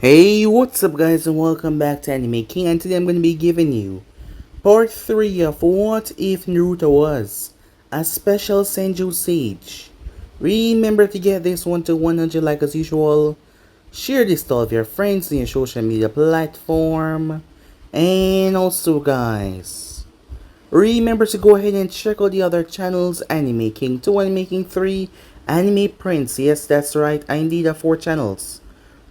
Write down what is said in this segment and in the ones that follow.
Hey, what's up guys and welcome back to Anime King, and today I'm going to be giving you part 3 of What If Naruto Was a Special Senju Sage. Remember to get this one to 100 like as usual, share this to all of your friends on your social media platform, and also guys, remember to go ahead and check out the other channels, Anime King 2, Anime King 3, Anime Prince. Yes, that's right, I indeed have 4 channels.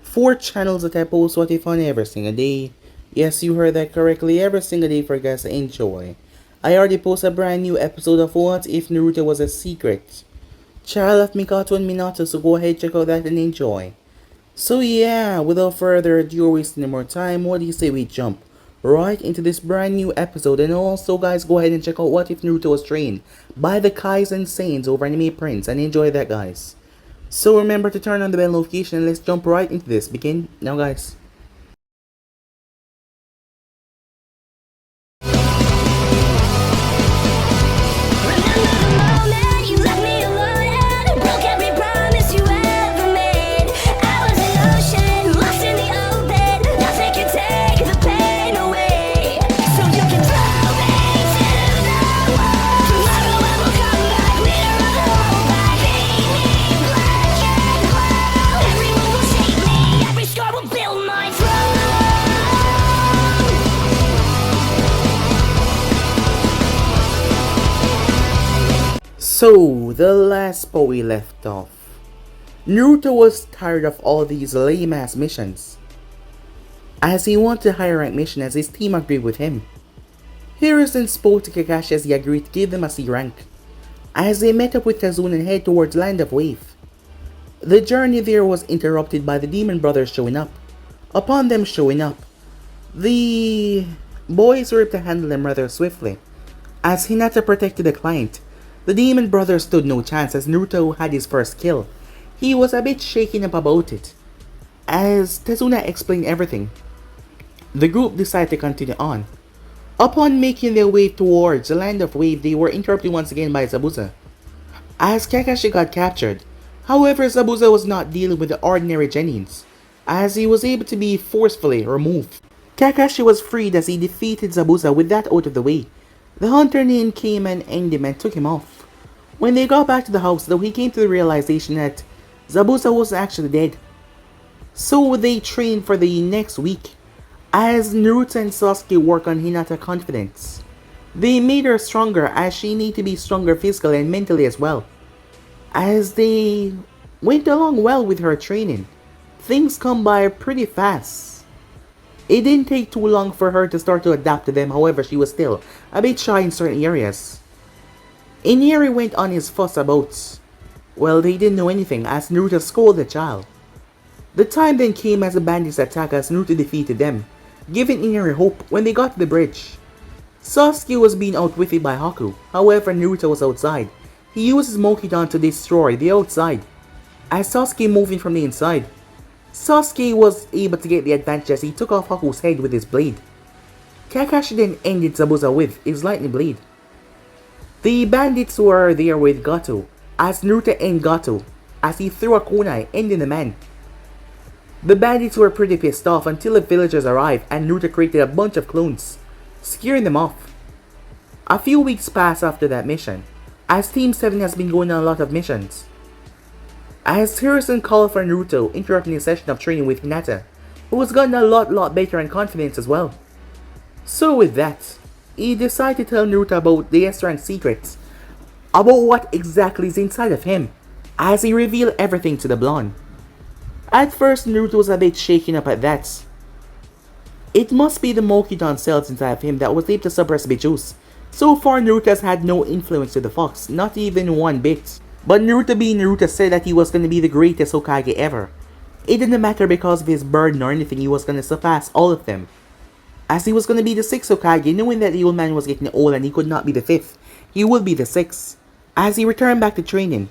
4 channels that I post What If on every single day. Yes, you heard that correctly, every single day for you guys to enjoy. I already post a brand new episode of What If Naruto Was a Secret, Child of Mokuton and Minato, so go ahead, check out that and enjoy. So yeah, without further ado or wasting any more time, what do you say we jump right into this brand new episode? And also guys, go ahead and check out What If Naruto Was Trained by the Kaizen Saints over Anime Prince, and enjoy that guys. So remember to turn on the bell notification and let's jump right into this. Begin now guys. So, the last spot we left off, Naruto was tired of all these lame ass missions, as he wanted a higher rank mission as his team agreed with him. Hiruzen spoke to Kakashi as he agreed to give them a C rank, as they met up with Kazuna and head towards Land of Wave. The journey there was interrupted by the Demon Brothers showing up. Upon them showing up, the boys were able to handle them rather swiftly, as Hinata protected the client. The Demon Brothers stood no chance as Naruto had his first kill. He was a bit shaken up about it. As Tezuna explained everything, the group decided to continue on. Upon making their way towards the Land of Wave, they were interrupted once again by Zabuza, as Kakashi got captured. However, Zabuza was not dealing with the ordinary Genins, as he was able to be forcefully removed. Kakashi was freed as he defeated Zabuza. With that out of the way, the hunter named came and ended him and took him off. When they got back to the house though, he came to the realization that Zabuza was actually dead. So they trained for the next week, as Naruto and Sasuke work on Hinata's confidence. They made her stronger as she needed to be stronger physically and mentally as well. As they went along well with her training, things come by pretty fast. It didn't take too long for her to start to adapt to them, however she was still a bit shy in certain areas. Iniri went on his fuss about, well, they didn't know anything as Naruto scolded the child. The time then came as the bandits attacked as Naruto defeated them, giving Iniri hope when they got to the bridge. Sasuke was being outwitted by Haku, however Naruto was outside. He used his Mokuton to destroy the outside, as Sasuke moved in from the inside. Sasuke was able to get the advantage as he took off Haku's head with his blade. Kakashi then ended Zabuza with his lightning blade. The bandits were there with Gato, as Naruto ended Gato, as he threw a kunai, ending the man. The bandits were pretty pissed off until the villagers arrived and Naruto created a bunch of clones, scaring them off. A few weeks passed after that mission, as Team 7 has been going on a lot of missions. As Hiruzen called for Naruto, interrupting his session of training with Hinata, who was gotten a lot better in confidence as well. So with that, he decided to tell Naruto about the S-rank secrets, about what exactly is inside of him, as he revealed everything to the blonde. At first, Naruto was a bit shaken up at that. It must be the Mokuton cells inside of him that was able to suppress Biju's. So far, Naruto has had no influence to the fox, not even one bit. But Naruto being Naruto said that he was going to be the greatest Hokage ever. It didn't matter because of his burden or anything, he was going to surpass all of them. As he was going to be the 6th Hokage, knowing that the old man was getting old and he could not be the 5th, he would be the 6th, as he returned back to training.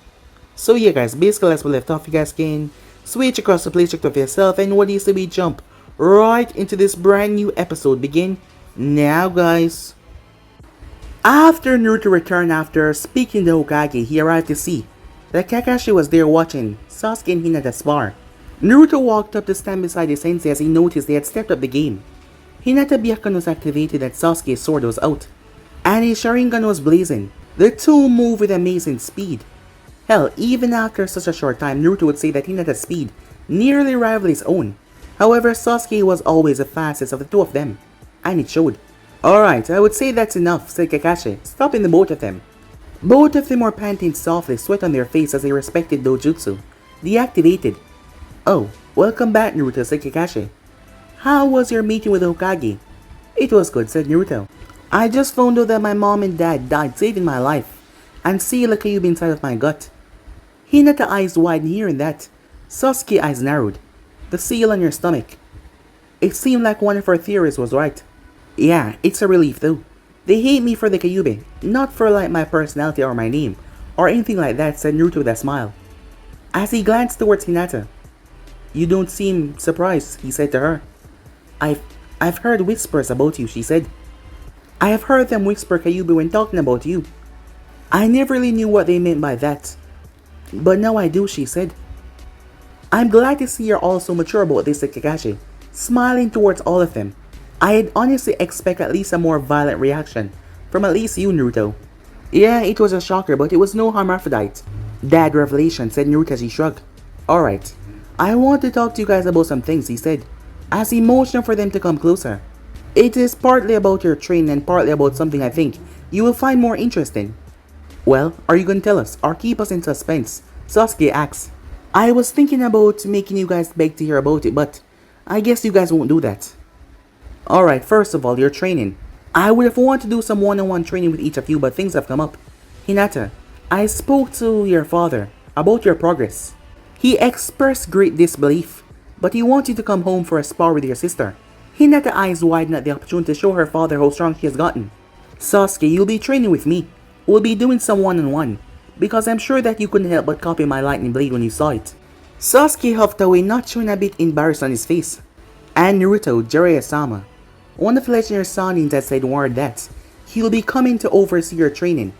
So yeah guys, basically as we left off, you guys can switch across the play check of yourself, and what is to be jump right into this brand new episode. Begin now guys. After Naruto returned after speaking to Hokage, he arrived to see that Kakashi was there watching Sasuke and Hinata spar. Naruto walked up to stand beside his sensei as he noticed they had stepped up the game. Hinata Byakugan was activated and Sasuke's sword was out, and his Sharingan was blazing. The two moved with amazing speed. Hell, even after such a short time, Naruto would say that Hinata's speed nearly rivaled his own. However, Sasuke was always the fastest of the two of them, and it showed. Alright, I would say that's enough, said Kakashi, stopping the both of them. Both of them were panting softly, sweat on their face as they respected Dojutsu. Deactivated. Oh, welcome back, Naruto, said Kakashi. How was your meeting with Hokage? It was good, said Naruto. I just found out that my mom and dad died saving my life, and see like you've inside of my gut. Hinata eyes widened hearing that. Sasuke eyes narrowed. The seal on your stomach. It seemed like one of our theories was right. Yeah, it's a relief though. They hate me for the Kyuubi, not for like my personality or my name, or anything like that, said Naruto with a smile. As he glanced towards Hinata. You don't seem surprised, he said to her. I've heard whispers about you, she said. I have heard them whisper Kyuubi when talking about you. I never really knew what they meant by that. But now I do, she said. I'm glad to see you're all so mature about this, said Kakashi, smiling towards all of them. I'd honestly expect at least a more violent reaction from at least you, Naruto. Yeah, it was a shocker, but it was no hermaphrodite. Dad revelation, said Naruto as he shrugged. Alright, I want to talk to you guys about some things, he said, as he motioned for them to come closer. It is partly about your training and partly about something I think you will find more interesting. Well, are you going to tell us or keep us in suspense? Sasuke asks. I was thinking about making you guys beg to hear about it, but I guess you guys won't do that. Alright, first of all, your training. I would have wanted to do some one-on-one training with each of you, but things have come up. Hinata, I spoke to your father about your progress. He expressed great disbelief, but he wants you to come home for a spar with your sister. Hinata eyes widen at the opportunity to show her father how strong she has gotten. Sasuke, you'll be training with me. We'll be doing some one-on-one, because I'm sure that you couldn't help but copy my lightning blade when you saw it. Sasuke huffed away, not showing a bit embarrassed on his face. And Naruto, Jiraiya-sama, one of the legendary Sanins had said word that he'll be coming to oversee your training.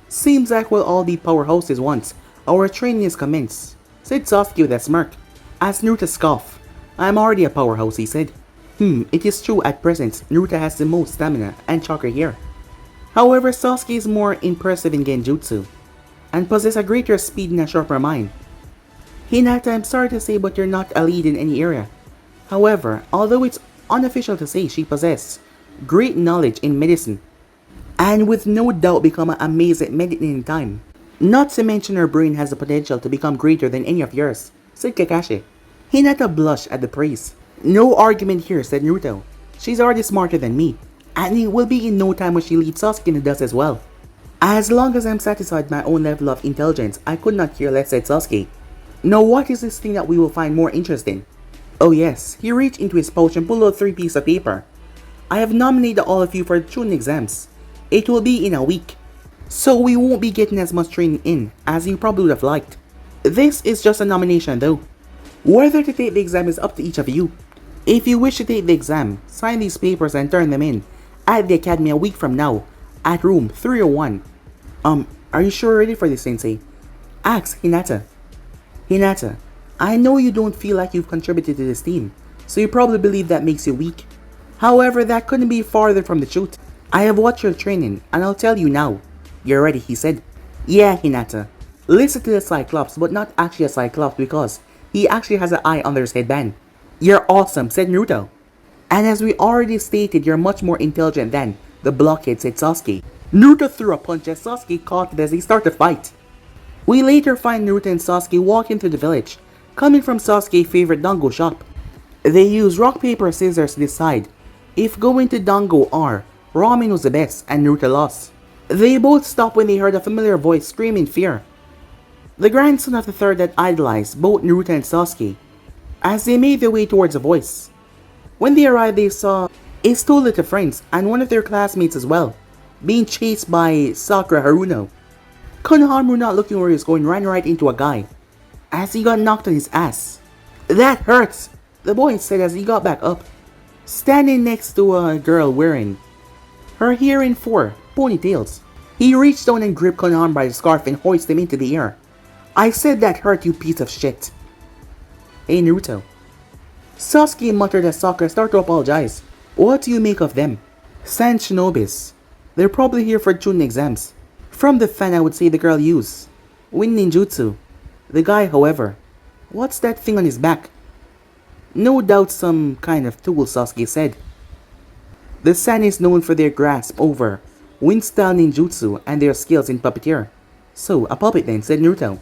Seems like we'll all be powerhouses once our training is commenced, said Sasuke with a smirk. As Naruto scoffed, I'm already a powerhouse, he said. It is true at present Naruto has the most stamina and chakra here. However, Sasuke is more impressive in genjutsu, and possesses a greater speed and a sharper mind. Hinata, I'm sorry to say, but you're not a lead in any area. However, although it's unofficial to say she possesses great knowledge in medicine, and with no doubt become an amazing medicine in time. Not to mention her brain has the potential to become greater than any of yours, said Kakashi. Hinata blushed at the praise. No argument here, said Naruto. She's already smarter than me, and it will be in no time when she leads Sasuke in the dust as well. As long as I'm satisfied with my own level of intelligence, I could not care less, said Sasuke. Now what is this thing that we will find more interesting? Oh yes, he reached into his pouch and pulled out 3 pieces of paper. I have nominated all of you for the Chunin exams. It will be in a week, so we won't be getting as much training in as you probably would have liked. This is just a nomination though. Whether to take the exam is up to each of you. If you wish to take the exam, sign these papers and turn them in at the academy a week from now at room 301. Are you sure you're ready for this, Sensei? Ask Hinata. Hinata, I know you don't feel like you've contributed to this team, so you probably believe that makes you weak. However, that couldn't be farther from the truth. I have watched your training, and I'll tell you now. You're ready, he said. Yeah, Hinata. Listen to the Cyclops, but not actually a Cyclops because he actually has an eye under his headband. You're awesome, said Naruto. And as we already stated, you're much more intelligent than the blockhead, said Sasuke. Naruto threw a punch as Sasuke caught it as they started to fight. We later find Naruto and Sasuke walking through the village, coming from Sasuke's favorite dango shop. They use rock, paper, scissors to decide if going to dango or ramen was the best, and Naruto lost. They both stopped when they heard a familiar voice scream in fear. The grandson of the third that idolized both Naruto and Sasuke, as they made their way towards the voice. When they arrived, they saw his 2 little friends and one of their classmates as well, being chased by Sakura Haruno. Konohamaru, not looking where he was going, ran right into a guy, as he got knocked on his ass. That hurts, the boy said as he got back up, standing next to a girl wearing her hair in 4 ponytails. He reached down and gripped Konohamaru by the scarf and hoisted him into the air. I said that hurt, you piece of shit. Hey Naruto. Sasuke muttered as Sakura started to apologize. What do you make of them? Sand Shinobis. They're probably here for Chunin exams. From the fan I would say the girl used. Wind Ninjutsu. The guy, however. What's that thing on his back? No doubt some kind of tool, Sasuke said. The San is known for their grasp over wind-style ninjutsu and their skills in puppeteer. So, a puppet then, said Naruto.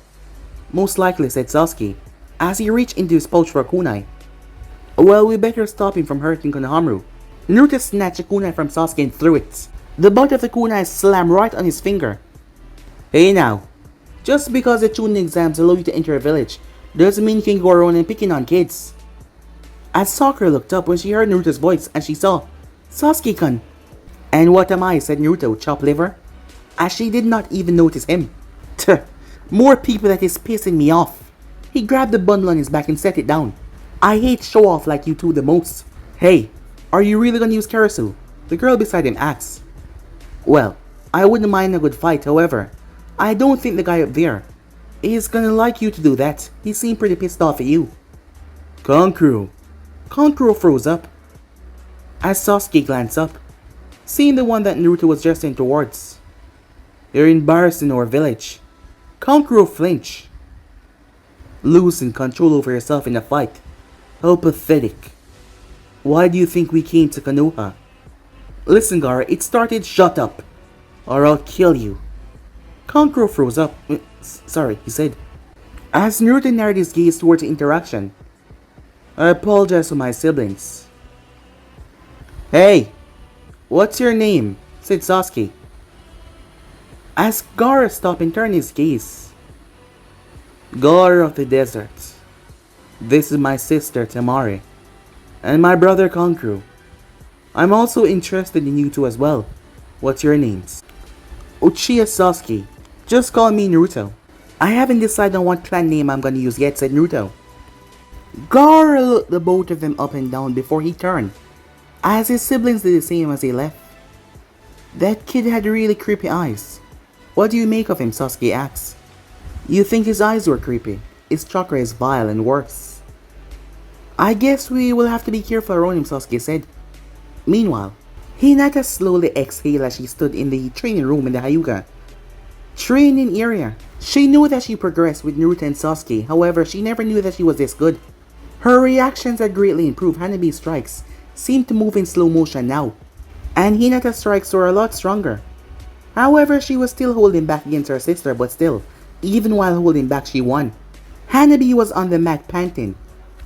Most likely, said Sasuke, as he reached into his pouch for a kunai. Well, we better stop him from hurting Konohamaru. Naruto snatched a kunai from Sasuke and threw it. The butt of the kunai slammed right on his finger. Hey now, just because the Chunin exams allow you to enter a village, doesn't mean you can go around and picking on kids. As Sakura looked up when she heard Naruto's voice and she saw Sasuke-kun. And what am I, said Naruto, chop liver? As she did not even notice him. Tuh, more people that is pissing me off. He grabbed the bundle on his back and set it down. I hate show-off like you two the most. Hey, are you really gonna use Karasu? The girl beside him asked. Well, I wouldn't mind a good fight, however. I don't think the guy up there is gonna like you to do that. He seemed pretty pissed off at you. Kankuro. Kankuro froze up. As Sasuke glanced up, seeing the one that Naruto was gesturing towards. You're embarrassed in our village. Kankuro flinched. Losing control over yourself in a fight. How pathetic. Why do you think we came to Konoha? Listen, Gaara, it started. Shut up, or I'll kill you. Kankuro froze up. Sorry, he said. As Naruto narrowed his gaze towards the interaction. I apologize to my siblings. Hey, what's your name? Said Sasuke. As Gaara stopped and turned his gaze. Gaara of the desert. This is my sister Temari. And my brother Kankuro. I'm also interested in you two as well. What's your names? Uchiha Sasuke. Just call me Naruto. I haven't decided on what clan name I'm gonna use yet, said Naruto. Gaara looked the both of them up and down before he turned, as his siblings did the same as they left. That kid had really creepy eyes. What do you make of him? Sasuke asked. You think his eyes were creepy? His chakra is vile and worse. I guess we will have to be careful around him, Sasuke said. Meanwhile, Hinata slowly exhaled as she stood in the training room in the Hyuga training area. She knew that she progressed with Naruto and Sasuke, however, she never knew that she was this good. Her reactions had greatly improved. Hanabi's strikes seemed to move in slow motion now, and Hinata's strikes were a lot stronger. However, she was still holding back against her sister, but still, even while holding back, she won. Hanabi was on the mat panting,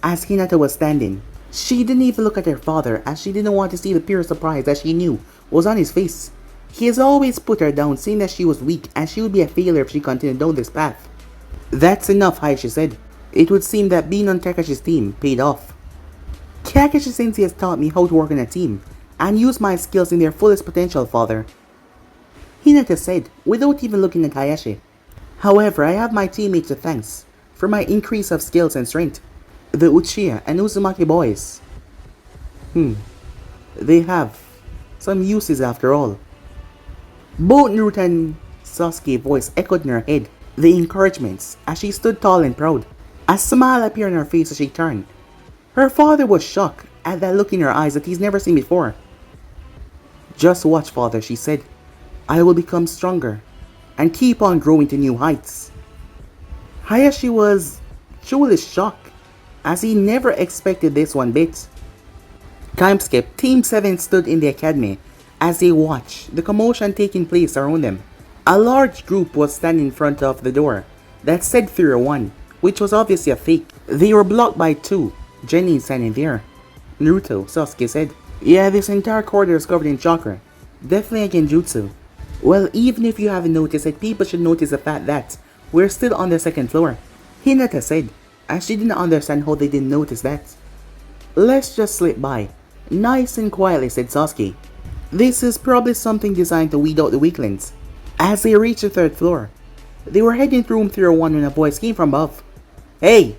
as Hinata was standing. She didn't even look at her father, as she didn't want to see the pure surprise that she knew was on his face. He has always put her down, saying that she was weak and she would be a failure if she continued down this path. That's enough, Hayashi said. It would seem that being on Kakashi's team paid off. Kakashi Sensei has taught me how to work in a team and use my skills in their fullest potential, father. Hinata said, without even looking at Hayashi. However, I have my teammates to thanks for my increase of skills and strength. The Uchiha and Uzumaki boys. They have some uses after all. Both Naruto and Sasuke's voice echoed in her head the encouragements as she stood tall and proud. A smile appeared on her face as she turned. Her father was shocked at that look in her eyes that he's never seen before. Just watch, father, she said. I will become stronger and keep on growing to new heights. Hayashi was truly shocked as he never expected this one bit. Time skip. Team 7 stood in the academy as they watched the commotion taking place around them. A large group was standing in front of the door that said 301, which was obviously a fake. They were blocked by two. Jenny standing there. Naruto, Sasuke said. Yeah, this entire corridor is covered in chakra. Definitely a genjutsu. Well, even if you haven't noticed it, people should notice the fact that we're still on the second floor. Hinata said, as she didn't understand how they didn't notice that. Let's just slip by. Nice and quietly, said Sasuke. This is probably something designed to weed out the weaklings. As they reached the third floor, they were heading through room 301 when a voice came from above. Hey,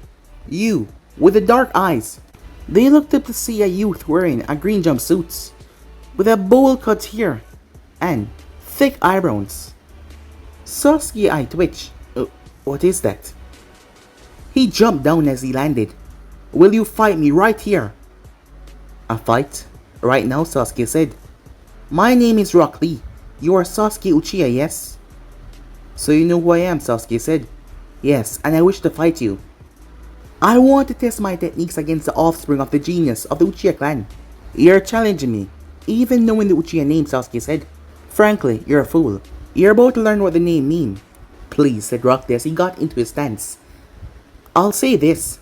you, with the dark eyes. They looked up to see a youth wearing a green jumpsuit, with a bowl cut here, and thick eyebrows. Sasuke's eye twitched. What is that? He jumped down as he landed. Will you fight me right here? A fight? Right now, Sasuke said. My name is Rock Lee. You are Sasuke Uchiha, yes? So you know who I am, Sasuke said. Yes, and I wish to fight you. I want to test my techniques against the offspring of the genius of the Uchiha clan. You're challenging me, even knowing the Uchiha name, Sasuke said. Frankly, you're a fool. You're about to learn what the name means. Please, said Rock Lee as he got into his stance. I'll say this.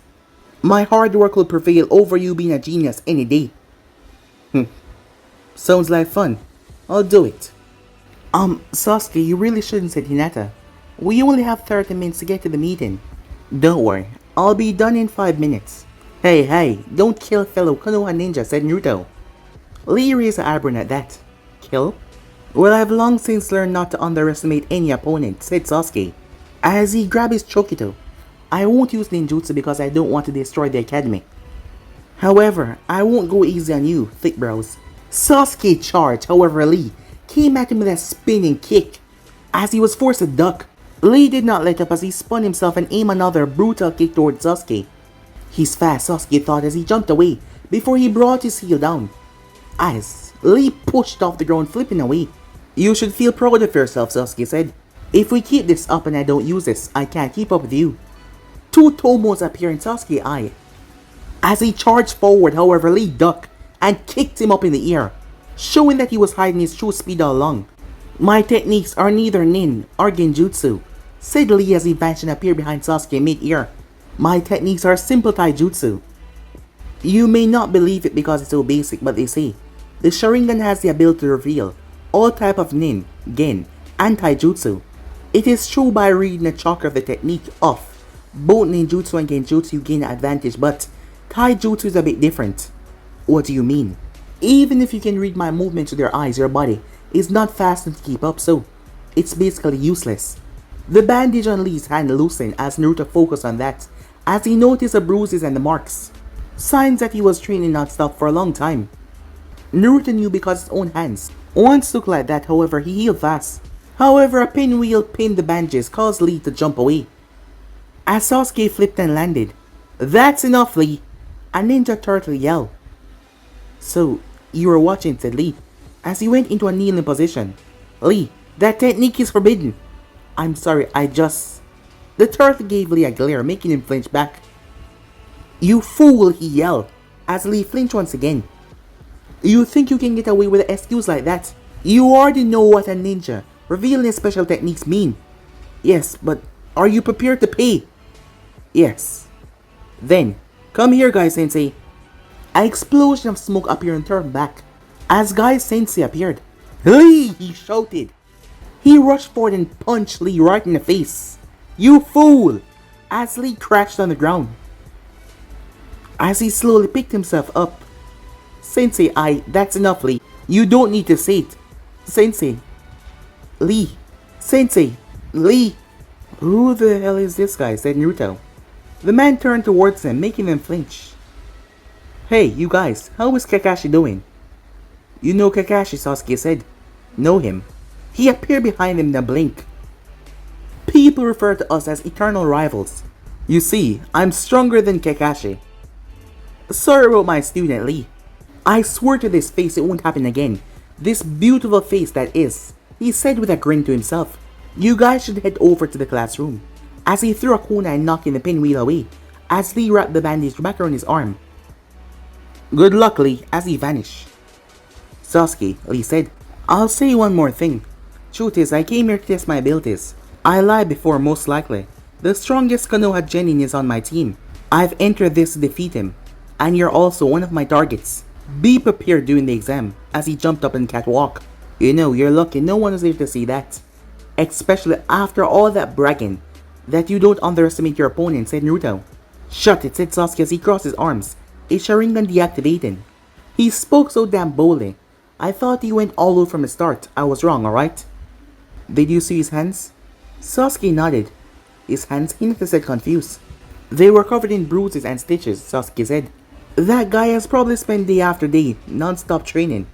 My hard work will prevail over you being a genius any day. Sounds like fun. I'll do it. Sasuke, you really shouldn't, said Hinata. We only have 30 minutes to get to the meeting. Don't worry, I'll be done in 5 minutes. Hey, don't kill fellow Konoha ninja, said Naruto. Lee raised an eyebrow at that. Kill? Well, I've long since learned not to underestimate any opponent, said Sasuke, as he grabbed his Chokito. I won't use ninjutsu because I don't want to destroy the academy. However, I won't go easy on you, thick brows. Sasuke charged, however Lee came at him with a spinning kick. As he was forced to duck, Lee did not let up as he spun himself and aimed another brutal kick towards Sasuke. He's fast, Sasuke thought as he jumped away before he brought his heel down. As Lee pushed off the ground, flipping away. You should feel proud of yourself, Sasuke said. If we keep this up and I don't use this, I can't keep up with you. Two tomos appear in Sasuke's eye. As he charged forward, however, Lee ducked and kicked him up in the air, showing that he was hiding his true speed all along. My techniques are neither nin or genjutsu, said Lee as he vanished and appeared behind Sasuke mid-air. My techniques are simple taijutsu. You may not believe it because it's so basic, but they say the Sharingan has the ability to reveal all type of nin, gen, and taijutsu. It is true by reading the chakra of the technique of both ninjutsu and genjutsu you gain an advantage, but taijutsu is a bit different. What do you mean? Even if you can read my movements with your eyes, your body is not fast enough to keep up, so it's basically useless. The bandage on Lee's hand loosened as Naruto focused on that, as he noticed the bruises and the marks, signs that he was training non-stop for a long time. Naruto knew because his own hands once looked like that, however he healed fast. However, a pinwheel pinned the bandages caused Lee to jump away. As Sasuke flipped and landed. That's enough, Lee! A ninja turtle yelled. So, you were watching, said Lee, as he went into a kneeling position. Lee, that technique is forbidden. I'm sorry, The turtle gave Lee a glare, making him flinch back. You fool, he yelled, as Lee flinched once again. You think you can get away with an excuse like that? You already know what a ninja revealing his special techniques mean. Yes, but are you prepared to pay? Yes. Then, come here, Guy Sensei. An explosion of smoke appeared and turned back as Guy Sensei appeared. Lee! He shouted. He rushed forward and punched Lee right in the face. You fool! As Lee crashed on the ground. As he slowly picked himself up. Sensei, that's enough, Lee. You don't need to say it. Sensei. Lee. Sensei. Lee. Who the hell is this guy? Said Naruto. The man turned towards him, making him flinch. Hey, you guys, how is Kakashi doing? You know Kakashi, Sasuke said. Know him. He appeared behind him in a blink. People refer to us as eternal rivals. You see, I'm stronger than Kakashi. Sorry about my student Lee. I swear to this face it won't happen again. This beautiful face that is, he said with a grin to himself. You guys should head over to the classroom. As he threw a kunai and knocking the pinwheel away, as Lee wrapped the bandage back around his arm. Good luck, Lee, as he vanished. Sasuke, Lee said, I'll say one more thing. Truth is, I came here to test my abilities. I lied before, most likely. The strongest Konoha genin is on my team. I've entered this to defeat him, and you're also one of my targets. Be prepared during the exam, as he jumped up and catwalk. You know, you're lucky no one is there to see that. Especially after all that bragging, that you don't underestimate your opponent, said Naruto. Shut it, said Sasuke as he crossed his arms, a Sharingan deactivating. He spoke so damn boldly. I thought he went all out from the start. I was wrong, alright? Did you see his hands? Sasuke nodded. His hands, Hinata said, confused. They were covered in bruises and stitches, Sasuke said. That guy has probably spent day after day, non-stop training.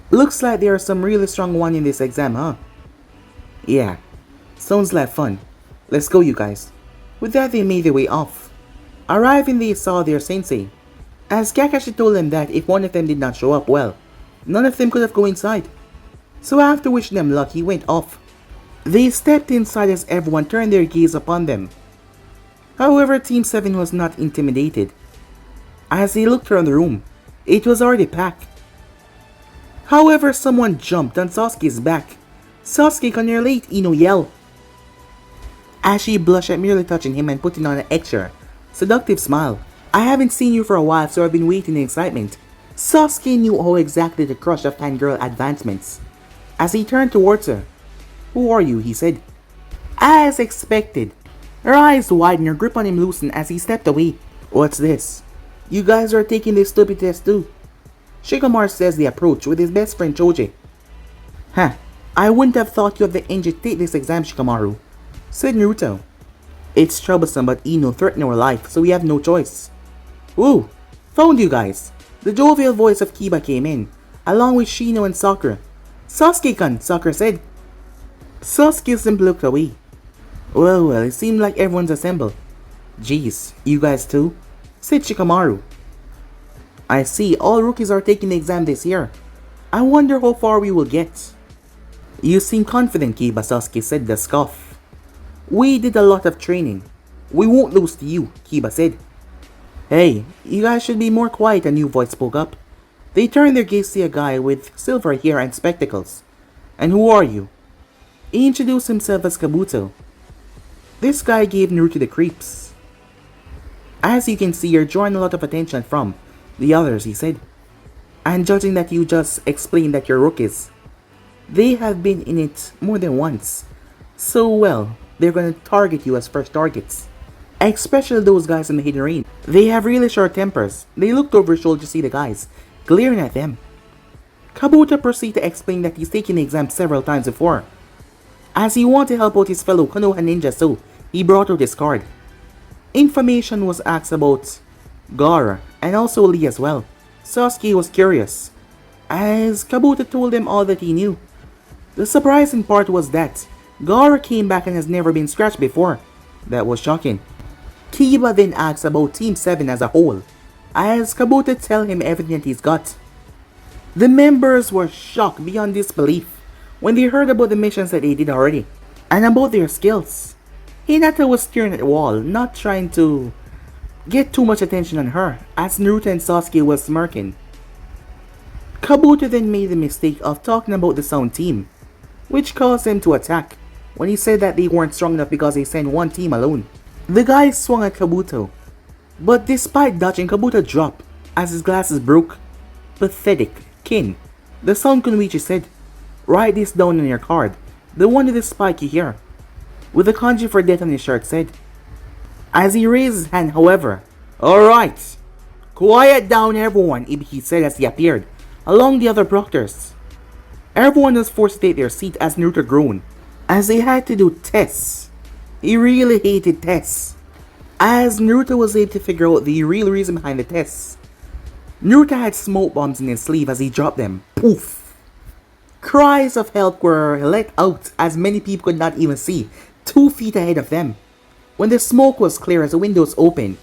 Looks like there are some really strong one in this exam, huh? Yeah. Sounds like fun. Let's go, you guys. With that, they made their way off. Arriving, they saw their sensei, As Kakashi told them that if one of them did not show up, well, none of them could have go inside. So after wishing them luck, he went off. They stepped inside as everyone turned their gaze upon them. However, Team 7 was not intimidated. As they looked around the room, it was already packed. However, someone jumped on Sasuke's back. "Sasuke, come here late," Ino yelled. As she blushed at merely touching him and putting on an extra, seductive smile. "I haven't seen you for a while, so I've been waiting in excitement." Sasuke knew how exactly to crush a fangirl advancements. As he turned towards her, "Who are you?" he said. As expected, her eyes widened, her grip on him loosened as he stepped away. "What's this? You guys are taking this stupid test too?" Shikamaru says they approach with his best friend Choji. "Huh, I wouldn't have thought you have the energy to take this exam, Shikamaru," said Naruto. "It's troublesome, but Ino threatened our life, so we have no choice." "Ooh, found you guys." The jovial voice of Kiba came in, along with Shino and Sakura. "Sasuke-kun," Sakura said. Sasuke simply looked away. Well, it seemed like everyone's assembled." "Geez, you guys too?" said Shikamaru. "I see, all rookies are taking the exam this year. I wonder how far we will get." "You seem confident, Kiba," Sasuke said with a scoff. "We did a lot of training. We won't lose to you," Kiba said. "Hey, you guys should be more quiet," a new voice spoke up. They turned their gaze to a guy with silver hair and spectacles. "And who are you?" He introduced himself as Kabuto. This guy gave Naruto the creeps. "As you can see, you're drawing a lot of attention from the others," he said. "And judging that you just explained that you're rookies, they have been in it more than once. So well, they're gonna target you as first targets. Especially those guys in the hidden range. They have really short tempers." They looked over his shoulder to see the guys glaring at them. Kabuto proceeded to explain that he's taken the exam several times before. As he wanted to help out his fellow Konoha ninja, so he brought out his card. Information was asked about Gaara and also Lee as well. Sasuke was curious, as Kabuto told him all that he knew. The surprising part was that Gaara came back and has never been scratched before. That was shocking. Kiba then asked about Team 7 as a whole, as Kabuto tell him everything that he's got. The members were shocked beyond disbelief when they heard about the missions that they did already, and about their skills. Hinata was staring at the wall, not trying to get too much attention on her, as Naruto and Sasuke was smirking. Kabuto then made the mistake of talking about the Sound Team, which caused him to attack, when he said that they weren't strong enough because they sent one team alone. The guy swung at Kabuto, but despite dodging, Kabuto dropped as his glasses broke. "Pathetic, kin," the Sound Kunoichi said. "Write this down on your card, the one with the spike you hear," with the kanji for death on his shirt said. As he raised his hand, however, "Alright, quiet down everyone," he said as he appeared along the other proctors. Everyone was forced to take their seat as Naruto groaned, as they had to do tests. He really hated tests, as Naruto was able to figure out the real reason behind the tests. Naruto had smoke bombs in his sleeve as he dropped them. Poof! Cries of help were let out as many people could not even see 2 feet ahead of them. When the smoke was clear as the windows opened,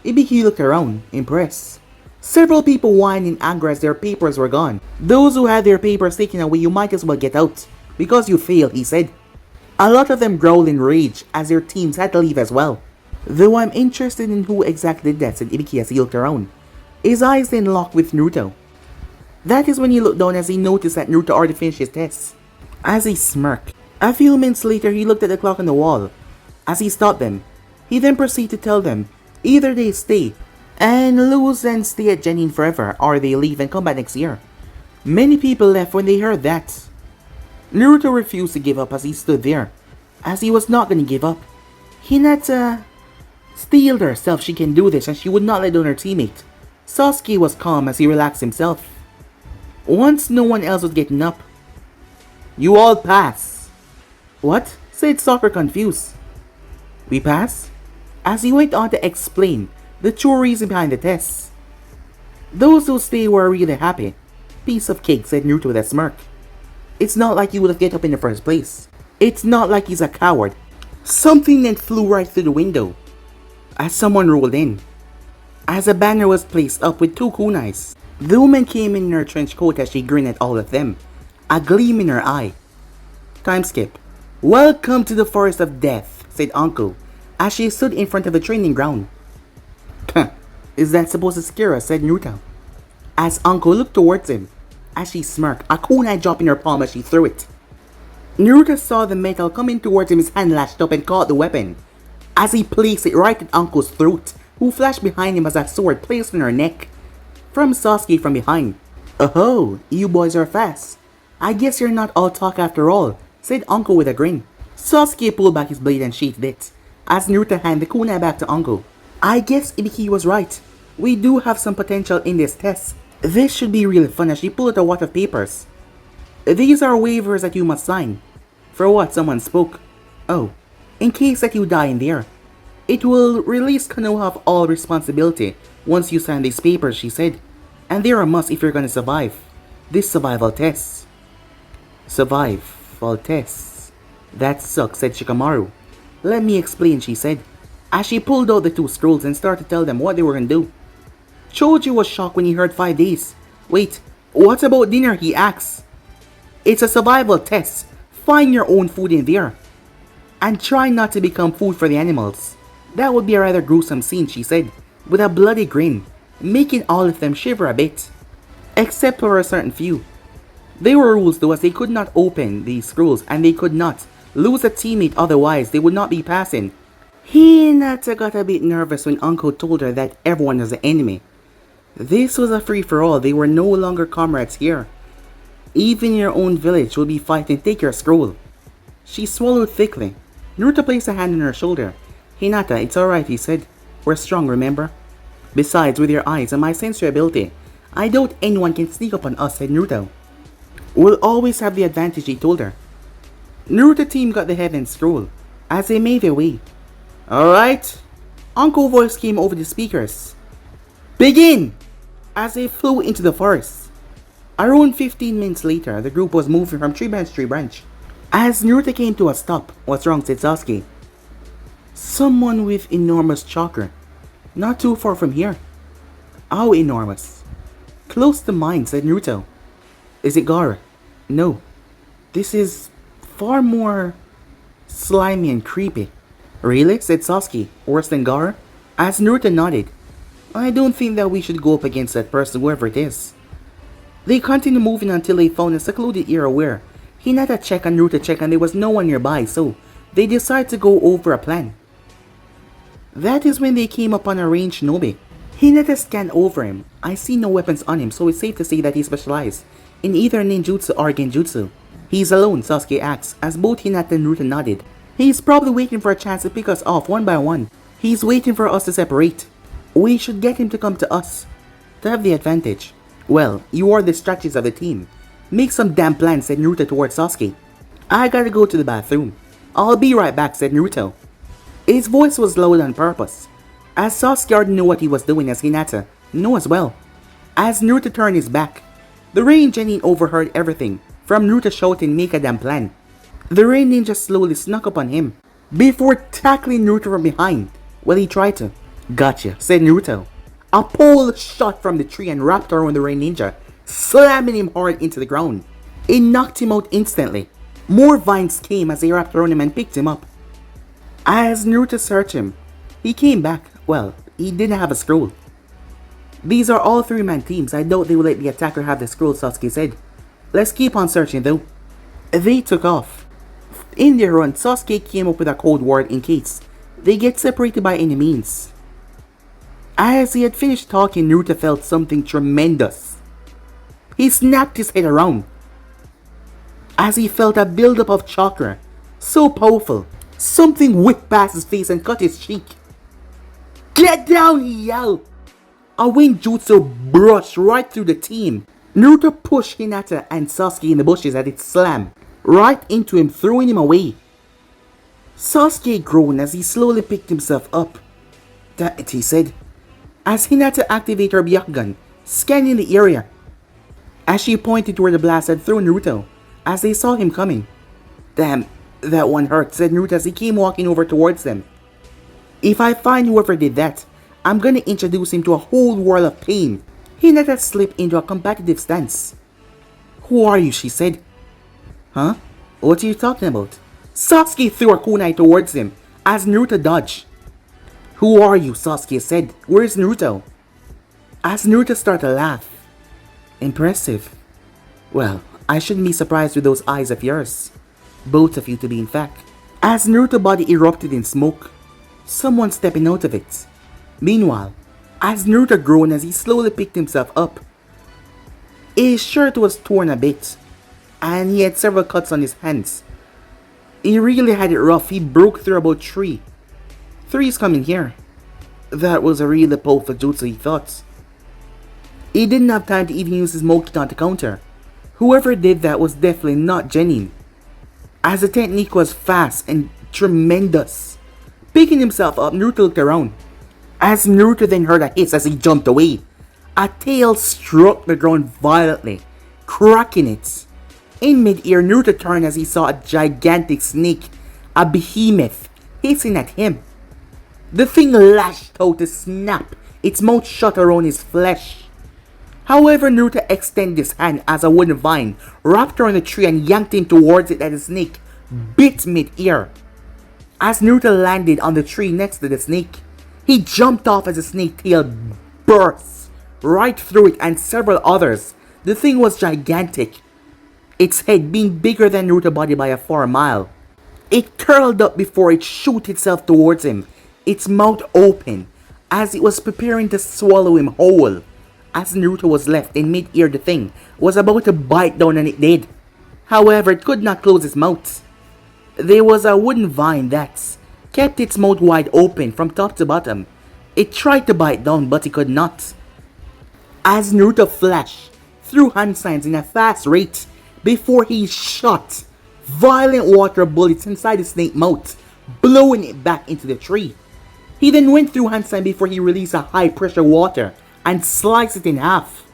Ibiki looked around, impressed. Several people whined in anger as their papers were gone. "Those who had their papers taken away, you might as well get out, because you failed," he said. A lot of them growled in rage as their teams had to leave as well. "Though I'm interested in who exactly did that," said Ibiki as he looked around. His eyes then locked with Naruto. That is when he looked down as he noticed that Naruto already finished his tests. As he smirked, a few minutes later he looked at the clock on the wall. As he stopped them, he then proceeded to tell them either they stay and lose and stay at Genin forever, or they leave and come back next year. Many people left when they heard that. Naruto refused to give up as he stood there, as he was not going to give up. Hinata steeled herself she can do this and she would not let down her teammate. Sasuke was calm as he relaxed himself. Once no one else was getting up. "You all pass." "What?" said Sakura confused. "We pass?" As he went on to explain the true reason behind the tests. "Those who stay were really happy." "Piece of cake," said Naruto with a smirk. "It's not like you would have get up in the first place. It's not like he's a coward." Something then flew right through the window as someone rolled in. as a banner was placed up with 2 kunais. The woman came in her trench coat as she grinned at all of them, a gleam in her eye. Time skip. Welcome to the forest of death, said Uncle, as she stood in front of the training ground. Is that supposed to scare us, said Naruto, as Uncle looked towards him. As she smirked, a kunai dropped in her palm as she threw it. Naruto saw the metal coming towards him, his hand lashed up and caught the weapon, as he placed it right at Uncle's throat, who flashed behind him as a sword placed on her neck. From Sasuke from behind. Oh, you boys are fast. I guess you're not all talk after all, said Uncle with a grin. Sasuke pulled back his blade and sheathed it, as Naruto handed the kunai back to Uncle. I guess Ibiki was right. We do have some potential in this test. This should be really fun, as she pulled out a wad of papers. These are waivers that you must sign. For what? Someone spoke. Oh, in case that you die in there. It will release Konoha of all responsibility once you sign these papers, she said. And they're a must if you're gonna survive this survival test. Survival tests? That sucks, said Shikamaru. Let me explain, she said, as she pulled out the 2 scrolls and started to tell them what they were gonna do. Choji was shocked when he heard 5 days. Wait, what about dinner, he asks. It's a survival test. Find your own food in there. And try not to become food for the animals. That would be a rather gruesome scene, she said, with a bloody grin, making all of them shiver a bit. Except for a certain few. There were rules though, as they could not open these scrolls and they could not lose a teammate, otherwise they would not be passing. Hinata got a bit nervous when Uncle told her that everyone was an enemy. This was a free-for-all, they were no longer comrades here. Even your own village will be fighting, take your scroll. She swallowed thickly. Naruto placed a hand on her shoulder. Hinata, it's alright, he said. We're strong, remember? Besides, with your eyes and my sensory ability, I doubt anyone can sneak up on us, said Naruto. We'll always have the advantage, he told her. Naruto team got the heaven scroll, as they made their way. Alright. Uncle's voice came over the speakers. Begin! As they flew into the forest. Around 15 minutes later, the group was moving from tree branch to tree branch. As Naruto came to a stop, what's wrong, said Sasuke. Someone with enormous chakra. Not too far from here. How enormous? Close to mine, said Naruto. Is it Gaara? No. This is far more slimy and creepy. Really? Said Sasuke. Worse than Gaara? As Naruto nodded. I don't think that we should go up against that person, whoever it is. They continued moving until they found a secluded area where Hinata checked and Naruto checked and there was no one nearby, so they decided to go over a plan. That is when they came upon a ranged shinobi. Hinata scanned over him. I see no weapons on him, so it's safe to say that he specialized in either ninjutsu or genjutsu. He's alone, Sasuke asked, as both Hinata and Naruto nodded. He's probably waiting for a chance to pick us off one by one. He's waiting for us to separate. We should get him to come to us, to have the advantage. Well, you are the strategists of the team. Make some damn plans, said Naruto towards Sasuke. I gotta go to the bathroom. I'll be right back, said Naruto. His voice was loud on purpose, as Sasuke already knew what he was doing, as Hinata knew as well. As Naruto turned his back, the Rain Genin overheard everything, from Naruto shouting, make a damn plan. The Rain Ninja slowly snuck up on him, before tackling Naruto from behind. Well, he tried to. Gotcha, said Naruto. A pole shot from the tree and wrapped around the Rain Ninja, slamming him hard into the ground. It knocked him out instantly. More vines came as they wrapped around him and picked him up. As Naruto searched him, he came back. Well, he didn't have a scroll. These are all 3-man teams. I doubt they will let the attacker have the scroll, Sasuke said. Let's keep on searching though. They took off. In their run, Sasuke came up with a code word in case they get separated by any means. As he had finished talking, Naruto felt something tremendous. He snapped his head around, as he felt a buildup of chakra, so powerful. Something whipped past his face and cut his cheek. Get down, he yelled. A wind jutsu brushed right through the team. Naruto pushed Hinata and Sasuke in the bushes as it slammed right into him, throwing him away. Sasuke groaned as he slowly picked himself up. Damn it, he said, as Hinata activated her Byakugan, scanning the area. As she pointed toward the blast had thrown Naruto, as they saw him coming. Damn, that one hurt, said Naruto as he came walking over towards them. If I find whoever did that, I'm gonna introduce him to a whole world of pain. Hinata slipped into a competitive stance. Who are you? She said. Huh? What are you talking about? Sasuke threw a kunai towards him as Naruto dodged. Who are you? Sasuke said. Where's Naruto? As Naruto started to laugh. Impressive. Well, I shouldn't be surprised with those eyes of yours. Both of you to be in fact. As Naruto's body erupted in smoke, someone stepping out of it. Meanwhile, as Naruto groaned as he slowly picked himself up, his shirt was torn a bit, and he had several cuts on his hands. He really had it rough. He broke through about 3. 3's coming here. That was a really powerful jutsu, he thought. He didn't have time to even use his Mokuton to counter. Whoever did that was definitely not genuine, as the technique was fast and tremendous. Picking himself up, Naruto looked around. As Naruto then heard a hiss as he jumped away, a tail struck the ground violently, cracking it. In mid-air, Naruto turned as he saw a gigantic snake, a behemoth, hissing at him. The thing lashed out to snap, its mouth shut around his flesh. However, Naruto extended his hand as a wooden vine wrapped around the tree and yanked him towards it as the snake bit mid-air. As Naruto landed on the tree next to the snake, he jumped off as the snake tail burst right through it and several others. The thing was gigantic, its head being bigger than Naruto's body by a 4 mile. It curled up before it shoot itself towards him, its mouth open, as it was preparing to swallow him whole. As Naruto was left in mid-air, the thing was about to bite down and it did. However, it could not close its mouth. There was a wooden vine that kept its mouth wide open from top to bottom. It tried to bite down, but it could not. As Naruto flashed through hand signs in a fast rate before he shot violent water bullets inside the snake's mouth, blowing it back into the tree. He then went through hand sign before he released a high pressure water and sliced it in half.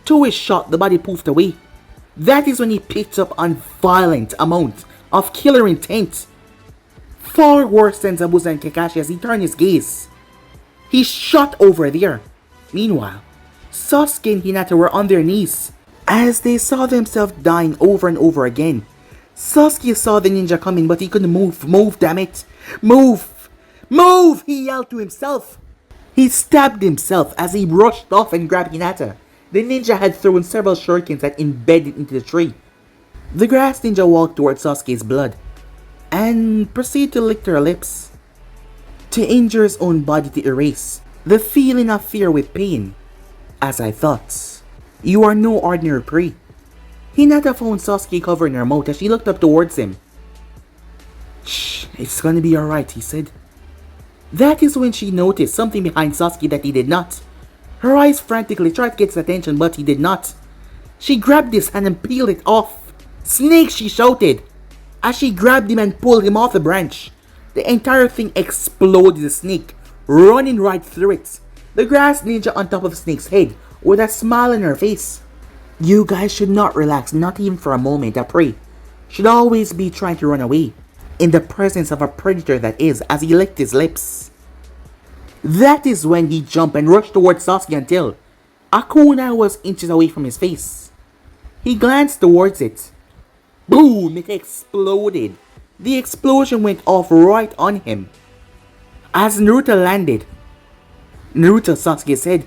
To his shot, the body poofed away. That is when he picked up a violent amount of killer intent, far worse than Zabuza and Kakashi, as he turned his gaze. He shot over there. Meanwhile, Sasuke and Hinata were on their knees as they saw themselves dying over and over again. Sasuke saw the ninja coming, but he couldn't move. Move, damn it! Move! Move! He yelled to himself. He stabbed himself as he rushed off and grabbed Hinata. The ninja had thrown several shurikens that embedded into the tree. The grass ninja walked towards Sasuke's blood and proceeded to lick her lips, to injure his own body to erase the feeling of fear with pain. As I thought, you are no ordinary prey. Hinata found Sasuke covering her mouth as she looked up towards him. Shh, it's gonna be alright, he said. That is when she noticed something behind Sasuke that he did not. Her eyes frantically tried to get his attention, but he did not. She grabbed his hand and peeled it off. Snake, she shouted, as she grabbed him and pulled him off the branch. The entire thing exploded, the snake running right through it. The grass ninja on top of the snake's head with a smile on her face. You guys should not relax, not even for a moment. A prey should always be trying to run away in the presence of a predator, that is, as he licked his lips. That is when he jumped and rushed towards Sasuke until a kunai was inches away from his face. He glanced towards it. Boom! It exploded. The explosion went off right on him. As Naruto landed, Naruto, Sasuke said,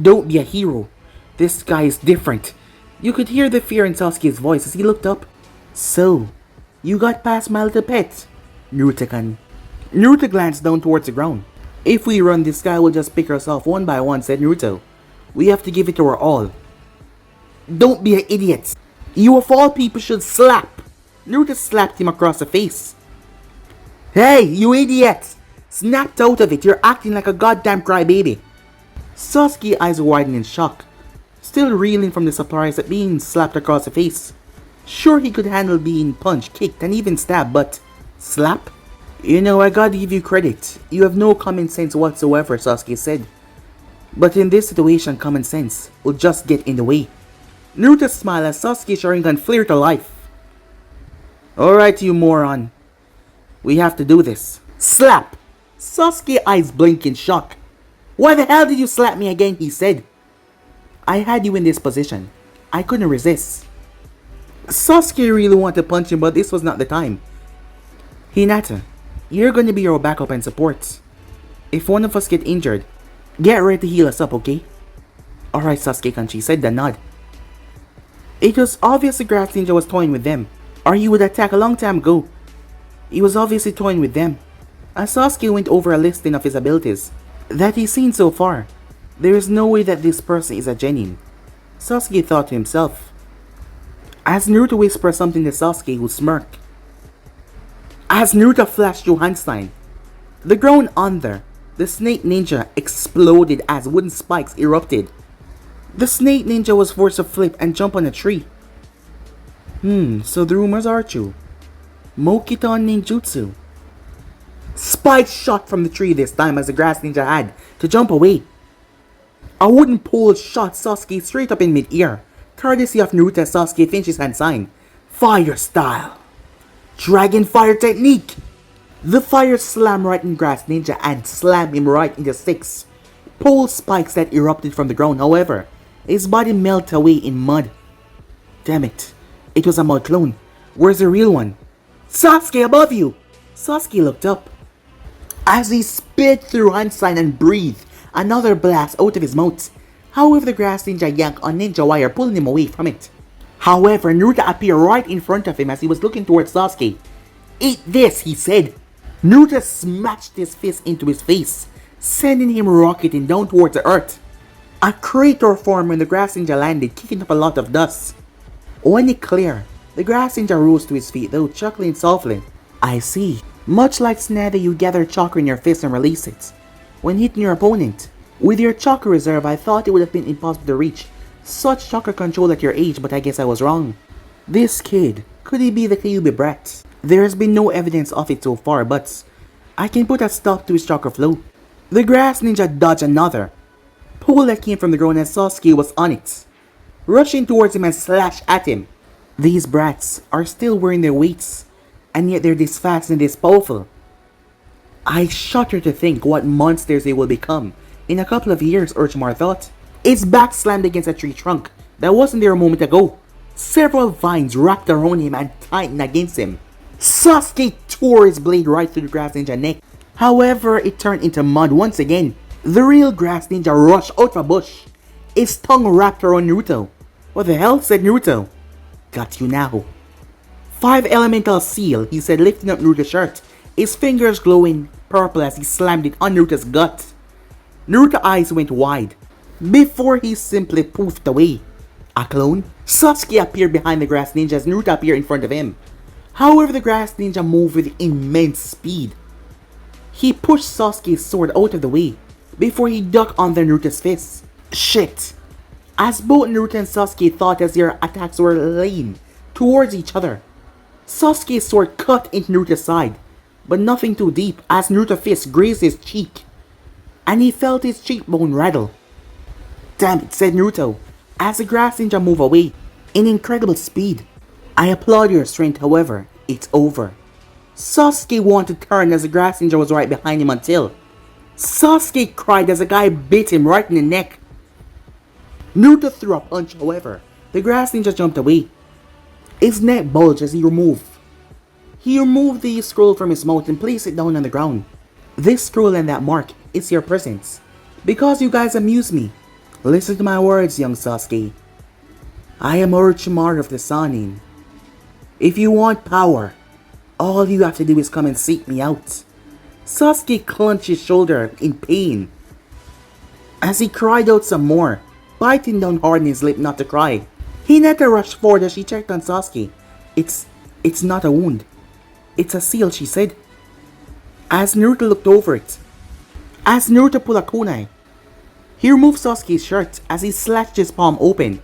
"Don't be a hero. This guy is different." You could hear the fear in Sasuke's voice as he looked up. So, you got past my little pet, Naruto-kun. Naruto glanced down towards the ground. If we run, this guy will just pick us off one by one, said Naruto. We have to give it our all. Don't be an idiot. You of all people should slap. Naruto slapped him across the face. Hey, you idiot! Snapped out of it, you're acting like a goddamn crybaby. Sasuke's eyes widened in shock, still reeling from the surprise at being slapped across the face. Sure, he could handle being punched, kicked, and even stabbed, but slap? You know, I gotta give you credit. You have no common sense whatsoever, Sasuke said. But in this situation, common sense will just get in the way. Naruto smiled as Sasuke's Sharingan flared to life. Alright, you moron. We have to do this. Slap! Sasuke's eyes blinked in shock. Why the hell did you slap me again? He said. I had you in this position. I couldn't resist. Sasuke really wanted to punch him, but this was not the time. Hinata, you're gonna be our backup and support. If one of us get injured, get ready to heal us up, okay? Alright, Sasuke-kan, said, then nod. It was obvious the grass ninja was toying with them, or he would attack a long time ago. He was obviously toying with them. As Sasuke went over a listing of his abilities that he's seen so far, there is no way that this person is a genin, Sasuke thought to himself. As Naruto whispered something to Sasuke, who smirked. As Naruto flashed through Hanstein, the ground under the snake ninja exploded as wooden spikes erupted. The snake ninja was forced to flip and jump on a tree. So the rumors are true. Mokuton ninjutsu. Spikes shot from the tree this time as the grass ninja had to jump away. A wooden pole shot Sasuke straight up in mid-air, courtesy of Naruto as Sasuke finished his hand sign. Fire style. Dragon fire technique. The fire slammed right in grass ninja and slammed him right in the 6 pole spikes that erupted from the ground. However, his body melted away in mud. Damn it. It was a mud clone. Where's the real one? Sasuke, above you! Sasuke looked up. As he spit through Hanstein and breathed another blast out of his mouth. However, the grass ninja yanked a ninja wire, pulling him away from it. However, Naruto appeared right in front of him as he was looking towards Sasuke. Eat this, he said. Naruto smashed his fist into his face, sending him rocketing down towards the earth. A crater formed when the grass ninja landed, kicking up a lot of dust. When it cleared, the grass ninja rose to his feet, though chuckling softly. I see. Much like Snapper, you gather chakra in your fist and release it when hitting your opponent. With your chakra reserve, I thought it would have been impossible to reach such chakra control at your age, but I guess I was wrong. This kid, could he be the Kyuubi brat? There has been no evidence of it so far, but I can put a stop to his chakra flow. The grass ninja dodged another pole that came from the ground as Sasuke was on it, rushing towards him and slashed at him. These brats are still wearing their weights, and yet they're this fast and this powerful. I shudder to think what monsters they will become in a couple of years, Orochimaru thought. His back slammed against a tree trunk that wasn't there a moment ago. Several vines wrapped around him and tightened against him. Sasuke tore his blade right through the grass ninja neck. However, it turned into mud once again. The real grass ninja rushed out of a bush. His tongue wrapped around Naruto. What the hell, said Naruto. Got you now. 5 elemental seal, he said, lifting up Naruto's shirt, his fingers glowing purple as he slammed it on Naruto's gut. Naruto's eyes went wide before he simply poofed away. A clone? Sasuke appeared behind the grass ninja as Naruto appeared in front of him. However, the grass ninja moved with immense speed. He pushed Sasuke's sword out of the way before he ducked under Naruto's fist. Shit! As both Naruto and Sasuke thought as their attacks were laying towards each other, Sasuke's sword cut into Naruto's side, but nothing too deep as Naruto's fist grazed his cheek, and he felt his cheekbone rattle. Damn it, said Naruto, as the grass ninja moved away in incredible speed. I applaud your strength, however, it's over. Sasuke wanted to turn as the grass ninja was right behind him until Sasuke cried as a guy bit him right in the neck. Naruto threw a punch, however, the grass ninja jumped away. His neck bulged as he removed the scroll from his mouth and placed it down on the ground. This scroll and that mark is your presence, because you guys amuse me. Listen to my words, young Sasuke. I am Orochimaru of the Sannin. If you want power, all you have to do is come and seek me out. Sasuke clenched his shoulder in pain as he cried out some more, biting down hard on his lip not to cry. Hinata rushed forward as she checked on Sasuke. It's not a wound. It's a seal, she said. As Naruto looked over it. As Naruto pulled a kunai, he removed Sasuke's shirt as he slashed his palm open.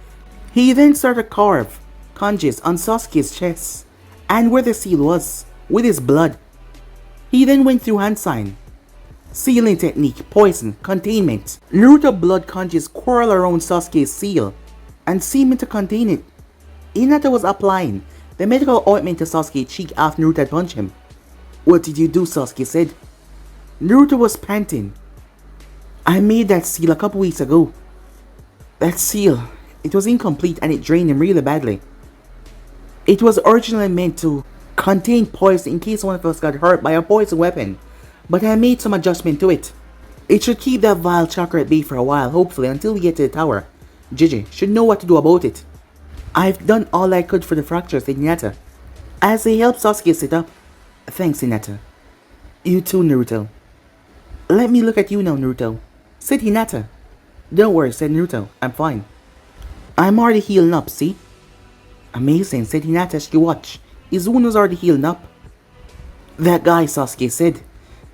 He then started to carve kanjis on Sasuke's chest and where the seal was, with his blood. He then went through hand sign, sealing technique, poison, containment. Naruto blood kanjis coiled around Sasuke's seal and seeming to contain it. Hinata was applying the medical ointment to Sasuke's cheek after Naruto had punched him. What did you do? Sasuke said. Naruto was panting I made that seal a couple weeks ago. That seal, it was incomplete and it drained him really badly. It was originally meant to contain poison in case one of us got hurt by a poison weapon, but I made some adjustment to it. It should keep that vile chakra at bay for a while, hopefully, until we get to the tower. Gigi should know what to do about it. I've done all I could for the fractures, said Hinata, as they helped Sasuke sit up. Thanks, Hinata. You too, Naruto. Let me look at you now, Naruto, said Hinata. Don't worry, said Naruto. I'm fine. I'm already healing up, see? Amazing, said Hinata as she watched. His wound was already healing up. That guy, Sasuke said.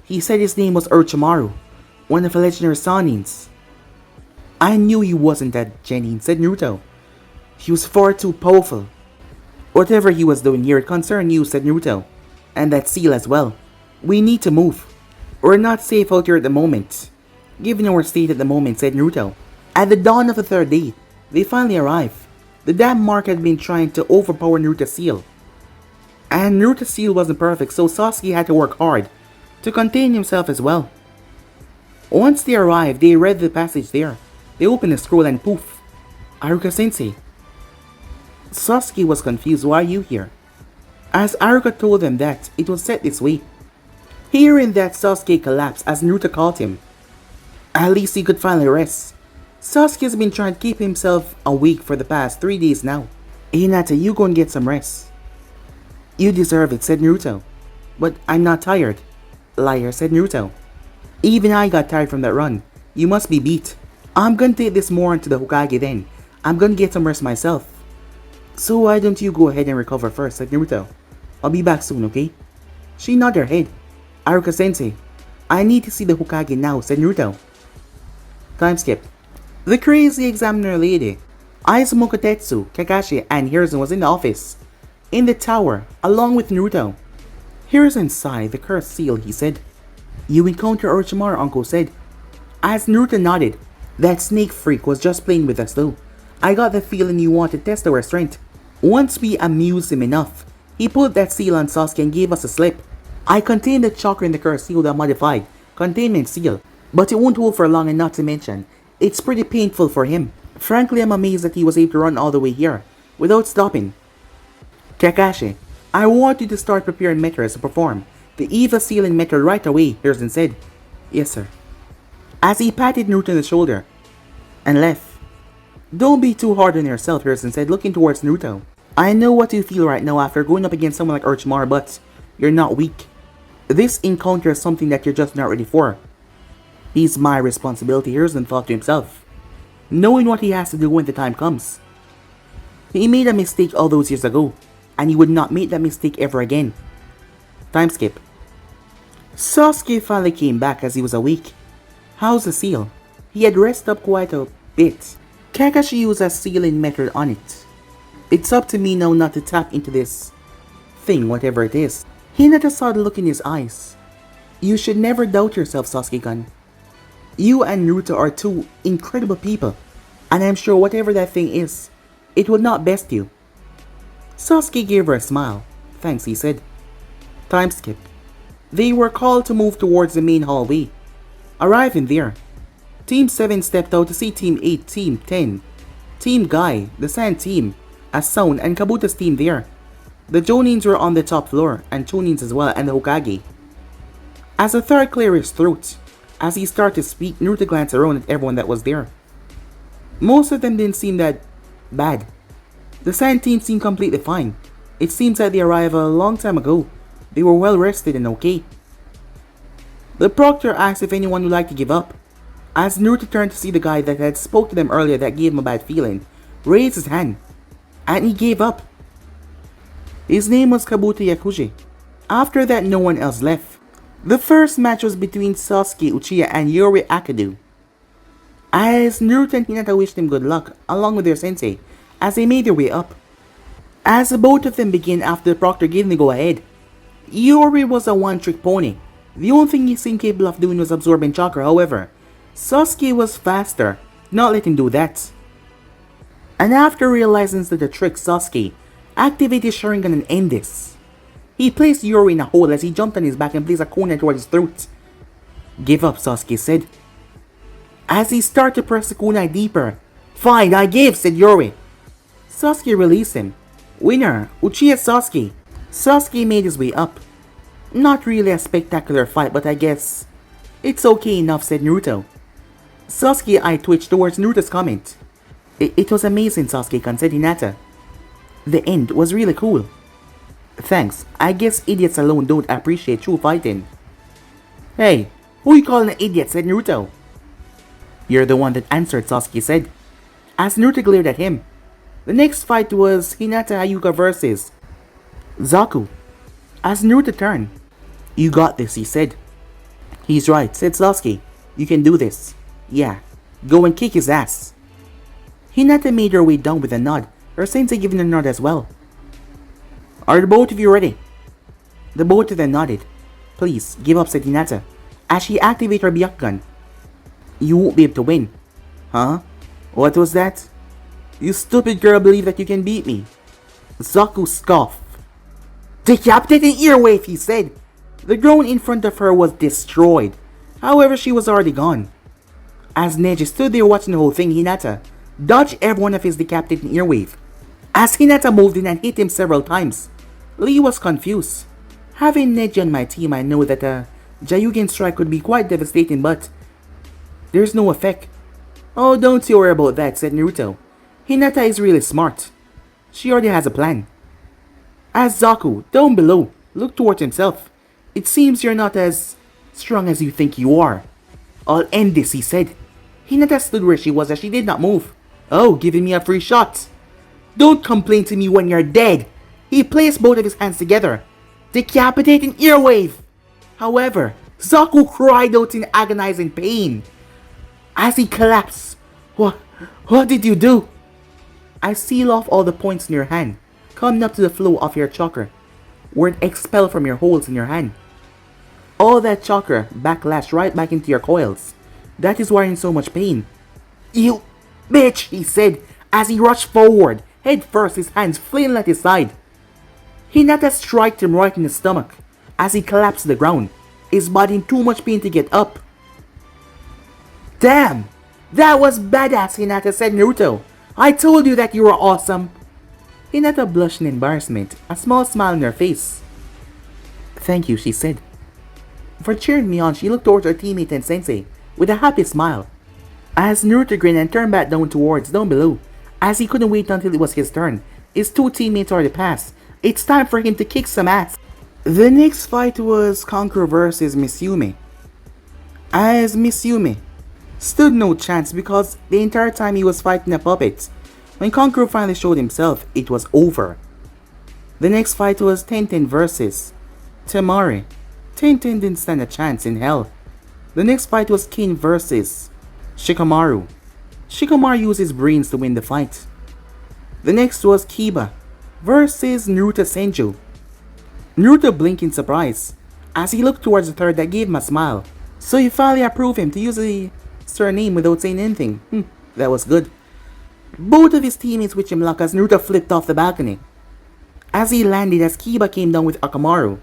He said his name was Orochimaru, one of the legendary Sanins. I knew he wasn't that genuine, said Naruto. He was far too powerful. Whatever he was doing here, it concerned you, said Naruto. And that seal as well. We need to move. We're not safe out here at the moment. Given our state at the moment, said Naruto. At the dawn of the third day, they finally arrived. The damn mark had been trying to overpower Naruto's seal. And Naruto's seal wasn't perfect, so Sasuke had to work hard to contain himself as well. Once they arrived, they read the passage there. They opened the scroll and poof. Aruka-sensei. Sasuke was confused. Why are you here? As Aruka told them that it was set this way. Hearing that, Sasuke collapsed as Naruto called him. At least he could finally rest. Sasuke has been trying to keep himself awake for the past 3 days now. Hinata, you go and get some rest. You deserve it, said Naruto. But I'm not tired. Liar, said Naruto. Even I got tired from that run. You must be beat. I'm gonna take this more into the Hokage then. I'm gonna get some rest myself. So why don't you go ahead and recover first, said Naruto. I'll be back soon, okay? She nodded her head. Aruka-sensei, I need to see the Hokage now, said Naruto. Time skip. The crazy examiner lady, Aizumo Kotetsu, Kakashi, and Hiruzen was in the office. In the tower, along with Naruto. Hiruzen sighed. The cursed seal, he said. You encounter Orochimaru, Uncle said. As Naruto nodded, that snake freak was just playing with us though. I got the feeling you want to test our strength. Once we amused him enough, he put that seal on Sasuke and gave us a slip. I contained the chakra in the cursed seal that modified containment seal, but it won't hold for long, and not to mention, it's pretty painful for him. Frankly, I'm amazed that he was able to run all the way here without stopping. Kakashi, I want you to start preparing methods to perform the evil sealing method right away, Hiruzen said. Yes, sir. As he patted Naruto on the shoulder and left. Don't be too hard on yourself, Hiruzen said, looking towards Naruto. I know what you feel right now after going up against someone like Orochimaru, but you're not weak. This encounter is something that you're just not ready for. He's my responsibility, Hiruzen thought to himself, knowing what he has to do when the time comes. He made a mistake all those years ago, and he would not make that mistake ever again. Time skip. Sasuke finally came back as he was awake. How's the seal? He had rested up quite a bit. Kakashi used a sealing method on it. It's up to me now not to tap into this thing, whatever it is. Hinata saw the look in his eyes. You should never doubt yourself, Sasuke-gun. You and Naruto are two incredible people, and I'm sure whatever that thing is, it will not best you. Sasuke gave her a smile. Thanks, he said. Time skip. They were called to move towards the main hallway. Arriving there, Team 7 stepped out to see Team 8, Team 10, Team Guy, the Sand Team, Asaun, and Kabuta's team there. The Jonins were on the top floor, and Chunins as well, and the Hokage. As the third cleared his throat, as he started to speak, Naruto glanced around at everyone that was there. Most of them didn't seem that bad. The Sand Team seemed completely fine. It seems that they arrived a long time ago. They were well rested and okay. The proctor asked if anyone would like to give up. As Naruto turned to see the guy that had spoke to them earlier that gave him a bad feeling, raised his hand, and he gave up. His name was Kabuto Yakuji. After that, no one else left. The first match was between Sasuke Uchiha and Yuri Akadu. As Naruto and Hinata wished him good luck, along with their sensei, as they made their way up. As both of them began after the proctor gave them the go-ahead, Yuri was a one-trick pony. The only thing he seemed capable of doing was absorbing chakra, however. Sasuke was faster, not let him do that. And after realizing that the trick, Sasuke activated Sharingan and ended this. He placed Yuri in a hole as he jumped on his back and placed a kunai towards his throat. Give up, Sasuke said. as he started to press the kunai deeper. Fine, I give, said Yuri. Sasuke released him. Winner, Uchiha Sasuke. Sasuke made his way up. Not really a spectacular fight, but I guess it's okay enough, said Naruto. Sasuke's eye twitched towards Naruto's comment. It was amazing, Sasuke-kun, said Hinata. The end was really cool. Thanks, I guess idiots alone don't appreciate true fighting. Hey, who you calling an idiot, said Naruto. You're the one that answered, Sasuke said, as Naruto glared at him. The next fight was Hinata Hyuga versus Zaku. As Naruto turned, you got this, he said. He's right, said Sasuke. You can do this. Yeah, go and kick his ass. Hinata made her way down with a nod, her sensei giving a nod as well. Are the both of you ready? The both of them nodded. Please, give up, said Hinata, as she activated her Byakugan. You won't be able to win. Huh? What was that? You stupid girl believe that you can beat me. Zaku scoffed. Decapitating earwave, he said. The ground in front of her was destroyed. However, she was already gone. As Neji stood there watching the whole thing, Hinata dodged every one of his decapitating earwave. As Hinata moved in and hit him several times, Lee was confused. Having Neji on my team, I know that a Jayugen strike could be quite devastating, but there's no effect. Oh, don't you worry about that, said Naruto. Hinata is really smart. She already has a plan. As Zaku, down below, looked towards himself. It seems you're not as strong as you think you are. I'll end this, he said. Hinata stood where she was as she did not move. Oh, giving me a free shot. Don't complain to me when you're dead. He placed both of his hands together, decapitating earwave. However, Zaku cried out in agonizing pain. As he collapsed, What did you do? I seal off all the points in your hand, coming up to the flow of your chakra, where it expel from your holes in your hand. All that chakra backlash right back into your coils. That is why you're in so much pain. You bitch, he said as he rushed forward, head first, his hands flailing at his side. Hinata struck him right in the stomach as he collapsed to the ground, his body in too much pain to get up. Damn! That was badass, Hinata, said Naruto. I told you that you were awesome. Hinata blushed in embarrassment, a small smile on her face. Thank you, she said. For cheering me on, she looked towards her teammate and sensei with a happy smile. As Naruto grinned and turned back down below, as he couldn't wait until it was his turn. His two teammates already passed. It's time for him to kick some ass. The next fight was Kankuro versus Miss Yume. As Miss Yume stood no chance because the entire time he was fighting a puppet. When Kankuro finally showed himself, it was over. The next fight was Tenten versus Temari. Tenten didn't stand a chance in hell. The next fight was Kin versus Shikamaru. Shikamaru used his brains to win the fight. The next was Kiba versus Naruto Senju. Naruto blinked in surprise as he looked towards the third that gave him a smile. So he finally approved him to use the surname without saying anything. That was good. Both of his teammates wished him luck as Naruto flipped off the balcony. As he landed, as Kiba came down with Akamaru.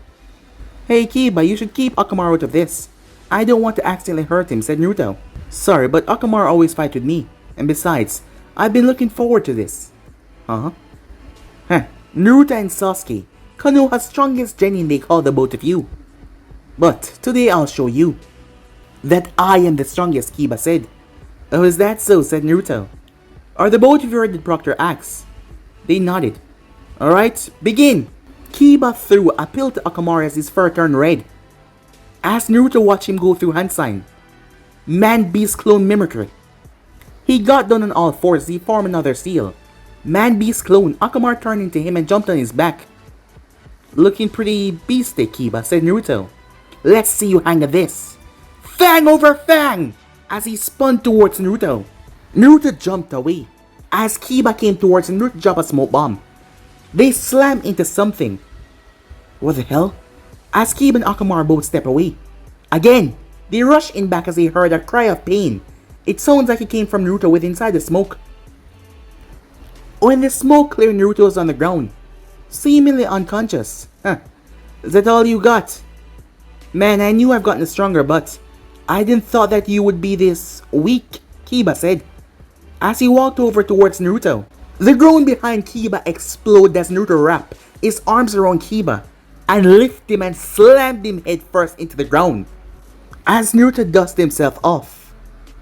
Hey Kiba, you should keep Akamaru out of this. I don't want to accidentally hurt him, said Naruto. Sorry, but Akamaru always fights with me. And besides, I've been looking forward to this. Naruto and Sasuke. Konoha's strongest genin, they call the both of you. But today I'll show you that I am the strongest, Kiba said. Oh, is that so, said Naruto. Are the both of you ready, Proctor asked. They nodded. Alright, begin. Kiba threw a pill to Akamaru as his fur turned red. As Naruto watched him go through hand sign. Man-Beast clone mimicry. He got down on all fours as he formed another seal. Man-Beast clone, Akamaru turned into him and jumped on his back. Looking pretty beastie, Kiba, said Naruto. Let's see you hang of this. Fang over fang! As he spun towards Naruto. Naruto jumped away. As Kiba came towards him, Naruto dropped a smoke bomb. They slammed into something. What the hell? As Kiba and Akamaru both step away. Again, they rushed in back as they heard a cry of pain. It sounds like it came from Naruto with inside the smoke. When the smoke cleared, Naruto was on the ground, seemingly unconscious. Is that all you got? Man, I knew I've gotten stronger, but I didn't thought that you would be this weak, Kiba said, as he walked over towards Naruto. The groan behind Kiba exploded as Naruto wrapped his arms around Kiba and lifted him and slammed him headfirst into the ground. As Naruto dusted himself off,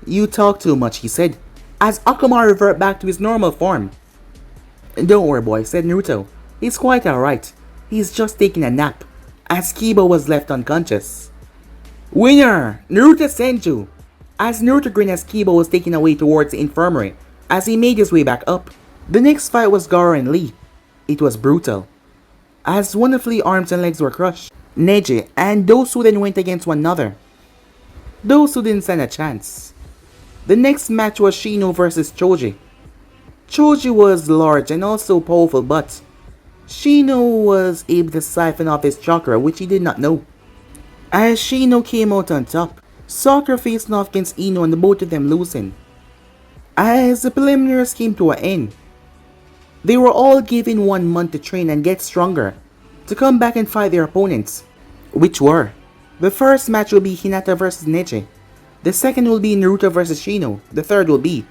"You talk too much," he said, as Akamaru reverted back to his normal form. "Don't worry, boy," said Naruto. "He's quite alright. He's just taking a nap," as Kiba was left unconscious. Winner! Naruto Senju! As Naruto grinned as Kiba was taken away towards the infirmary as he made his way back up. The next fight was Gaara and Lee. It was brutal, as one of Lee's arms and legs were crushed. Neji and Dosu then went against one another. Dosu didn't stand a chance. The next match was Shino versus Choji. Choji was large and also powerful, but Shino was able to siphon off his chakra, which he did not know. As Shino came out on top, Sakura faced off against Ino and the both of them losing. As the preliminaries came to an end, they were all given 1 month to train and get stronger, to come back and fight their opponents, which were: the first match will be Hinata versus Neji, the second will be Naruto versus Shino, the third will be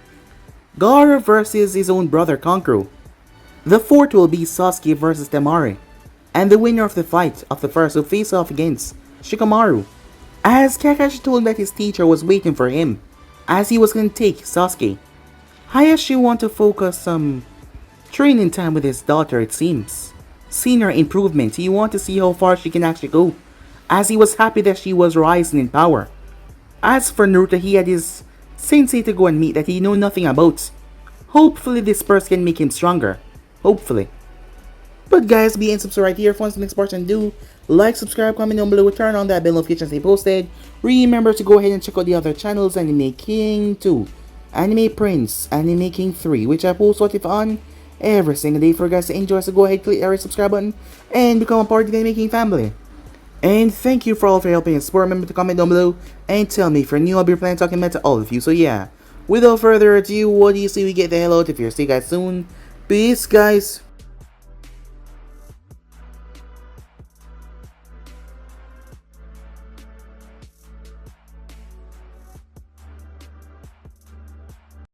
Gaara versus his own brother Kankuro, the fourth will be Sasuke versus Temari, and the winner of the fight of the first will face off against Shikamaru. As Kakashi told him that his teacher was waiting for him, as he was going to take Sasuke. Hayashi wanted to focus some training time with his daughter, it seems. Seeing her improvement, he wanted to see how far she can actually go, as he was happy that she was rising in power. As for Naruto, he had his sensei to go and meet that he knew nothing about. Hopefully this person can make him stronger. Hopefully. But guys, be and subscribe right here for the next part, and do like, subscribe, comment down below, turn on that bell notification they posted. Remember to go ahead and check out the other channels: Anime King 2, Anime Prince, Anime King 3, which I post what if on every single day for you guys to enjoy. So go ahead, click the subscribe button and become a part of the Anime King family. And thank you for all for helping and support. Remember to comment down below and tell me if you're new. I'll be planning talking about to all of you. So yeah, without further ado, what do you say we get the hell out of here? See you guys soon. Peace, guys.